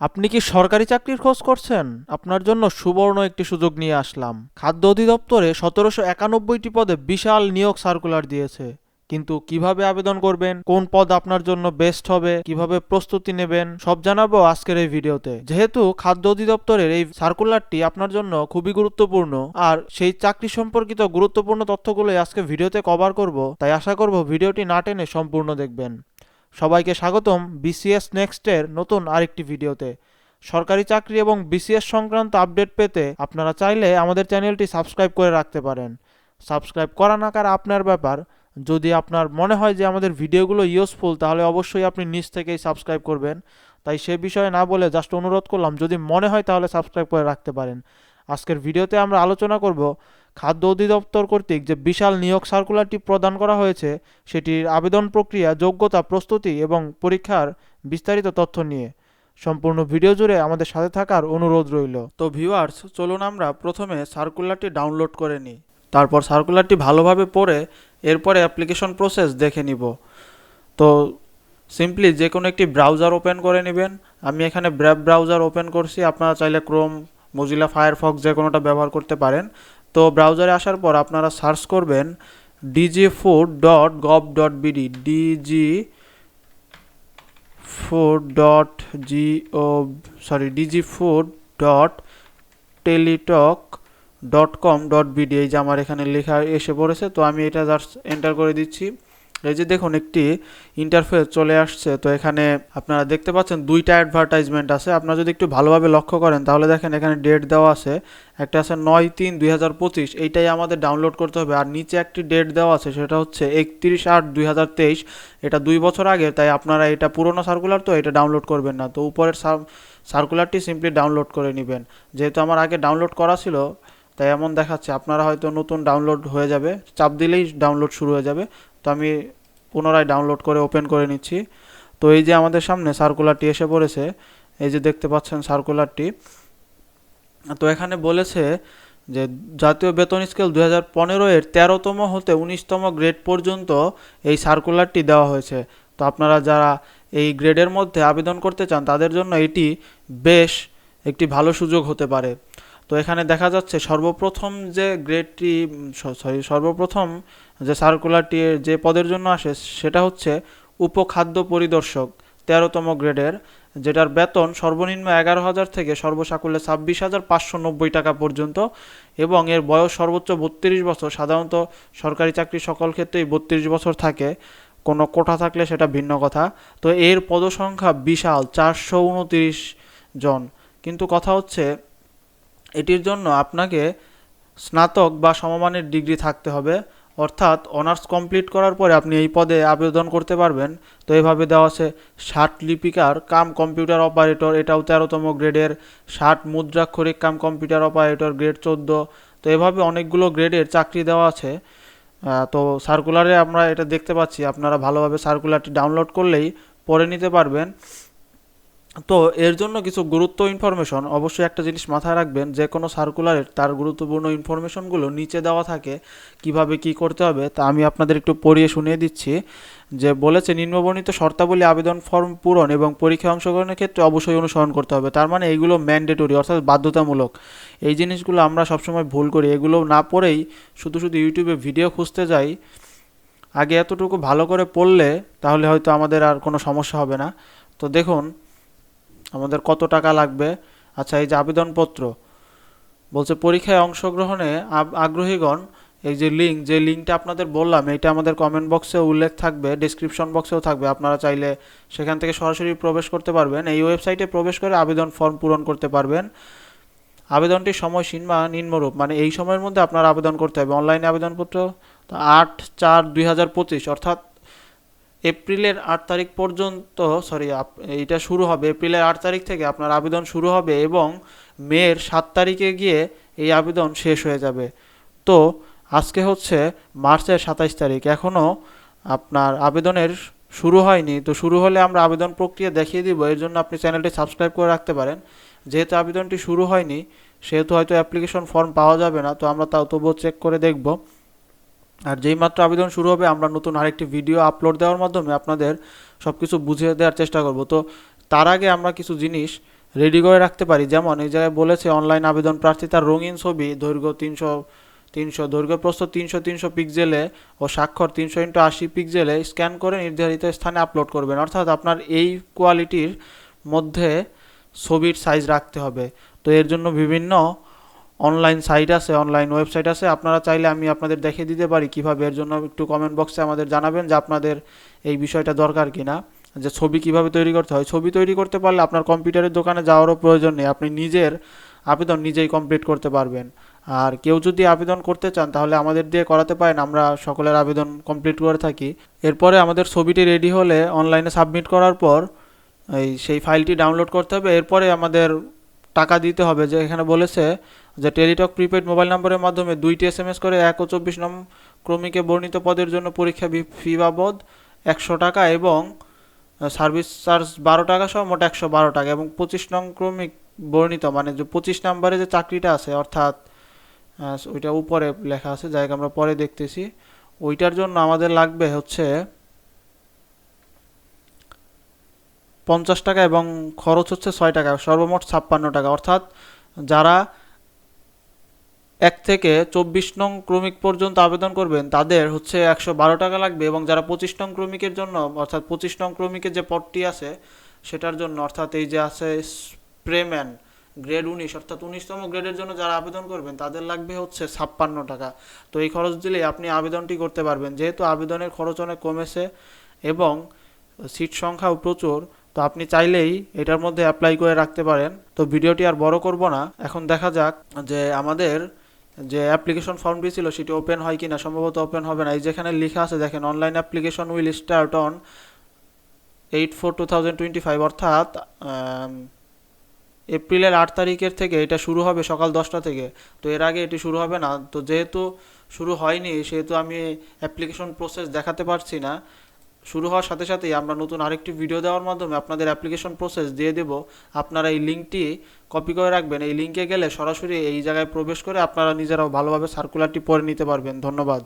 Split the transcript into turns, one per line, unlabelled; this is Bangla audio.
আপনি কি সরকারি চাকরির খোঁজ করছেন? আপনার জন্য সুবর্ণ একটি সুযোগ নিয়ে আসলাম। খাদ্য অধিদপ্তরে ১৭৯১টি পদে বিশাল নিয়োগ সার্কুলার দিয়েছে। কিন্তু কিভাবে আবেদন করবেন, কোন পদ আপনার জন্য বেস্ট হবে, কিভাবে প্রস্তুতি নেবেন, সব জানাবো আজকের এই ভিডিওতে। যেহেতু খাদ্য অধিদপ্তরের এই সার্কুলারটি আপনার জন্য খুবই গুরুত্বপূর্ণ আর সেই চাকরি সম্পর্কিত গুরুত্বপূর্ণ তথ্যগুলোই আজকে ভিডিওতে কভার করব, তাই আশা করব ভিডিওটি না টেনে সম্পূর্ণ দেখবেন। সবাইকে স্বাগতম বিসিএস নেক্সটের নতুন আরেকটি ভিডিওতে। সরকারি চাকরি এবং বিসিএস সংক্রান্ত আপডেট পেতে আপনারা চাইলে আমাদের চ্যানেলটি সাবস্ক্রাইব করে রাখতে পারেন। সাবস্ক্রাইব করা না করা আপনার ব্যাপার। যদি আপনার মনে হয় যে আমাদের ভিডিওগুলো ইউজফুল, তাহলে অবশ্যই আপনি নিজ থেকেই সাবস্ক্রাইব করবেন। তাই সে বিষয়ে না বলে জাস্ট অনুরোধ করলাম, যদি মনে হয় তাহলে সাবস্ক্রাইব করে রাখতে পারেন। আজকের ভিডিওতে আমরা আলোচনা করব খাদ্য অধিদপ্তর কর্তৃক যে বিশাল নিয়োগ সার্কুলারটি প্রদান করা হয়েছে সেটির আবেদন প্রক্রিয়া, যোগ্যতা, প্রস্তুতি এবং পরীক্ষার বিস্তারিত তথ্য নিয়ে। সম্পূর্ণ ভিডিও জুড়ে আমাদের সাথে থাকার অনুরোধ রইল। তো ভিউয়ার্স, চলুন আমরা প্রথমে সার্কুলারটি ডাউনলোড করে নিই। তারপর সার্কুলারটি ভালোভাবে পড়ে এরপরে অ্যাপ্লিকেশন প্রসেস দেখে নিব। তো সিম্পলি যে কোনো একটি ব্রাউজার ওপেন করে নেবেন। আমি এখানে ব্র্যাব ব্রাউজার ওপেন করছি, আপনারা চাইলে ক্রোম, মজিলা ফায়ারফক্স যে কোনোটা ব্যবহার করতে পারেন। তো ব্রাউজারে আসার পর আপনারা সার্চ করবেন dgfood.gov.bd, dgfood.teletalk.com.bd। এই যে আমার এখানে লেখা এসে পড়েছে, তো আমি এটা জাস্ট এন্টার করে দিচ্ছি। এই যে দেখুন একটি ইন্টারফেস চলে আসছে। তো এখানে আপনারা দেখতে পাচ্ছেন দুইটা অ্যাডভার্টাইজমেন্ট আছে। আপনারা যদি একটু ভালোভাবে লক্ষ্য করেন তাহলে দেখেন এখানে ডেট দেওয়া আছে। একটা আছে ৯/৩/২০২৫, এইটাই আমাদের ডাউনলোড করতে হবে। আর নিচে একটি ডেট দেওয়া আছে, সেটা হচ্ছে ৩১/৮/২০২৩। এটা ২ বছর আগে, তাই আপনারা এটা পুরনো সার্কুলার, তো এটা ডাউনলোড করবেন না। তো উপরের সার্কুলারটি সিম্পলি ডাউনলোড করে নেবেন। যেহেতু আমার আগে ডাউনলোড করা ছিল তাই এমন দেখাচ্ছে, আপনারা হয়তো নতুন ডাউনলোড হয়ে যাবে, চাপ দিলেই ডাউনলোড শুরু হয়ে যাবে। তো আমি পুনরায় ডাউনলোড করে ওপেন করে নিচ্ছি। তো এই যে আমাদের সামনে সার্কুলারটি এসে পড়েছে, এই যে দেখতে পাচ্ছেন সার্কুলারটি। তো এখানে বলেছে যে জাতীয় বেতন স্কেল 2015 এর 13তম হতে 19তম গ্রেড পর্যন্ত এই সার্কুলারটি দেওয়া হয়েছে। তো আপনারা যারা এই গ্রেডের মধ্যে আবেদন করতে চান তাদের জন্য এটি বেশ একটি ভালো সুযোগ হতে পারে। তো এখানে দেখা যাচ্ছে সর্বপ্রথম যে গ্রেডটি, সর্বপ্রথম যে সার্কুলারটি যে পদের জন্য আসে সেটা হচ্ছে উপখাদ্য পরিদর্শক 13তম গ্রেডের, যেটার বেতন সর্বনিম্ন 11,000 থেকে সর্বসাকুল্যে 26,590 টাকা পর্যন্ত এবং এর বয়স সর্বোচ্চ 32 বছর। সাধারণত সরকারি চাকরি সকল ক্ষেত্রেই 32 বছর থাকে, কোনো কোটা থাকলে সেটা ভিন্ন কথা। তো এর পদসংখ্যা বিশাল, 429 জন। কিন্তু কথা হচ্ছে এটির জন্য আপনাকে স্নাতক বা সমমানের ডিগ্রি থাকতে হবে, অর্থাৎ অনার্স কমপ্লিট করার পরে আপনি এই পদে আবেদন করতে পারবেন। তো এভাবে দেওয়া আছে 60 লিপিকার কাম কম্পিউটার অপারেটর, এটাও 13তম গ্রেডের। 60 মুদ্রাক্ষরিক কাম কম্পিউটার অপারেটর, গ্রেড 14। তো এভাবে অনেকগুলো গ্রেডের চাকরি দেওয়া আছে। তো সার্কুলারে আমরা এটা দেখতে পাচ্ছি, আপনারা ভালোভাবে সার্কুলারটি ডাউনলোড করলেই পড়ে নিতে পারবেন। তো এর জন্য কিছু গুরুত্ব ইনফরমেশন, অবশ্যই একটা জিনিস মাথায় রাখবেন, যে কোনো সার্কুলারের তার গুরুত্বপূর্ণ ইনফরমেশনগুলো নিচে দেওয়া থাকে, কিভাবে কি করতে হবে তা আমি আপনাদের একটু পড়িয়ে শুনিয়ে দিচ্ছি। যে বলেছে নিম্নবর্ণিত শর্তাবলী আবেদন ফর্ম পূরণ এবং পরীক্ষায় অংশগ্রহণের ক্ষেত্রে অবশ্যই অনুসরণ করতে হবে। তার মানে এইগুলো ম্যান্ডেটরি, অর্থাৎ বাধ্যতামূলক। এই জিনিসগুলো আমরা সবসময় ভুল করি, এগুলো না পড়েই শুধু শুধু ইউটিউবে ভিডিও খুঁজতে যাই। আগে এতটুকু ভালো করে পড়লে তাহলে হয়তো আমাদের আর কোনো সমস্যা হবে না। তো দেখুন আমাদের কত টাকা লাগবে। আচ্ছা, এই যে আবেদনপত্র বলছে পরীক্ষায় অংশগ্রহণে আগ্রহীগণ, এই যে লিঙ্কটা আপনাদের বললাম, এটা আমাদের কমেন্ট বক্সে উল্লেখ থাকবে, ডেসক্রিপশন বক্সেও থাকবে। আপনারা চাইলে সেখান থেকে সরাসরি প্রবেশ করতে পারবেন, এই ওয়েবসাইটে প্রবেশ করে আবেদন ফর্ম পূরণ করতে পারবেন। আবেদনটির সময়সীমা নিম্নরূপ, মানে এই সময়ের মধ্যে আপনার আবেদন করতে হবে। অনলাইনে আবেদনপত্র 8/4/2025, অর্থাৎ এপ্রিলের 8 তারিখ পর্যন্ত, এইটা শুরু হবে এপ্রিলের 8 তারিখ থেকে আপনার আবেদন শুরু হবে এবং মের 7 তারিখে গিয়ে এই আবেদন শেষ হয়ে যাবে। তো আজকে হচ্ছে মার্চের 27 তারিখ, এখনও আপনার আবেদনের শুরু হয়নি। তো শুরু হলে আমরা আবেদন প্রক্রিয়া দেখিয়ে দিব, এর জন্য আপনি চ্যানেলটি সাবস্ক্রাইব করে রাখতে পারেন। যেহেতু আবেদনটি শুরু হয়নি সেহেতু হয়তো অ্যাপ্লিকেশন ফর্ম পাওয়া যাবে না, তো আমরা তাও তবুও চেক করে দেখব। আর যেই মাত্র আবেদন শুরু হবে আমরা নতুন আরেকটি ভিডিও আপলোড দেওয়ার মাধ্যমে আপনাদের সব কিছু বুঝিয়ে দেওয়ার চেষ্টা করব। তো তার আগে আমরা কিছু জিনিস রেডি করে রাখতে পারি। যেমন এই জায়গায় বলেছে অনলাইন আবেদন প্রার্থী তার রঙিন ছবি দৈর্ঘ্য 300 দৈর্ঘ্য প্রস্থ 300 পিক্সেলে ও স্বাক্ষর 300x80 পিক্সেলে স্ক্যান করে নির্ধারিত স্থানে আপলোড করবেন। অর্থাৎ আপনার এই কোয়ালিটির মধ্যে ছবির সাইজ রাখতে হবে। তো এর জন্য বিভিন্ন অনলাইন সাইট আছে, অনলাইন ওয়েবসাইট আছে, আপনারা চাইলে আমি আপনাদের দেখিয়ে দিতে পারি কিভাবে। এর জন্য একটু কমেন্ট বক্সে আমাদের জানাবেন যে আপনাদের এই বিষয়টা দরকার কিনা, যে ছবি কিভাবে তৈরি করতে হয়। ছবি তৈরি করতে পারলে আপনার কম্পিউটারের দোকানে যাওয়ারও প্রয়োজন নেই, আপনি নিজের আবেদন নিজেই কমপ্লিট করতে পারবেন। আর কেউ যদি আবেদন করতে চান তাহলে আমাদের দিয়ে করাতে পারেন, আমরা সকলের আবেদন কমপ্লিট করে থাকি। এরপরে আমাদের ছবিটি রেডি হলে অনলাইনে সাবমিট করার পর সেই ফাইলটি ডাউনলোড করতে হবে। এরপরে আমাদের টাকা দিতে হবে, যে এখানে বলেছে যে টেলিটক প্রিপেড মোবাইল নম্বরের মাধ্যমে 2টি SMS করে 1 ও 24 নং ক্রমিকে বর্ণিত পদের জন্য পরীক্ষা ফি বাবদ 100 টাকা এবং সার্ভিস চার্জ 12 টাকা সহ মোট 112 টাকা, এবং 25 নং ক্রমিক বর্ণিত মানে যে 25 নম্বরে যে চাকরিটা আছে, অর্থাৎ ওইটা উপরে লেখা আছে, যাই আমরা পরে দেখতেছি, ওইটার জন্য আমাদের লাগবে হচ্ছে 50 টাকা এবং খরচ হচ্ছে 6 টাকা, সর্বমোট 56 টাকা। অর্থাৎ যারা 1 থেকে 24 নং ক্রমিক পর্যন্ত আবেদন করবেন তাদের হচ্ছে 112 টাকা লাগবে, এবং যারা 25 নং ক্রমিকের জন্য, অর্থাৎ 25 নং ক্রমিকের যে পদটি আছে সেটার জন্য, অর্থাৎ এই যে আছে স্প্রেম্যান গ্রেড 19, অর্থাৎ 19তম গ্রেডের জন্য যারা আবেদন করবেন তাদের লাগবে হচ্ছে 56 টাকা। তো এই খরচ দিলেই আপনি আবেদনটি করতে পারবেন। যেহেতু আবেদনের খরচ অনেক কমেছে এবং সিট সংখ্যাও প্রচুর, তো আপনি চাইলেই এটার মধ্যে অ্যাপ্লাই করে রাখতে পারেন। তো ভিডিওটি আর বড় করব না, এখন দেখা যাক যে আমাদের যে অ্যাপ্লিকেশন ফর্মটি ছিল সেটি ওপেন হয় কিনা। সম্ভবত ওপেন হবে না। এই যেখানে লেখা আছে দেখেন, online application will start on 8/4/2025, অর্থাৎ এপ্রিলের 8 তারিখের থেকে এটা শুরু হবে সকাল 10টা থেকে। তো এর আগে এটি শুরু হবে না। তো যেহেতু শুরু হয়নি সেহেতু আমি অ্যাপ্লিকেশন প্রসেস দেখাতে পারছি না। শুরু হওয়ার সাথে সাথেই আমরা নতুন আরেকটি ভিডিও দেওয়ার মাধ্যমে আপনাদের অ্যাপ্লিকেশন প্রসেস দিয়ে দেব। আপনারা এই লিঙ্কটি কপি করে রাখবেন। এই লিঙ্কে গেলে সরাসরি এই জায়গায় প্রবেশ করে আপনারা নিজেরাও ভালোভাবে সার্কুলারটি পড়ে নিতে পারবেন। ধন্যবাদ।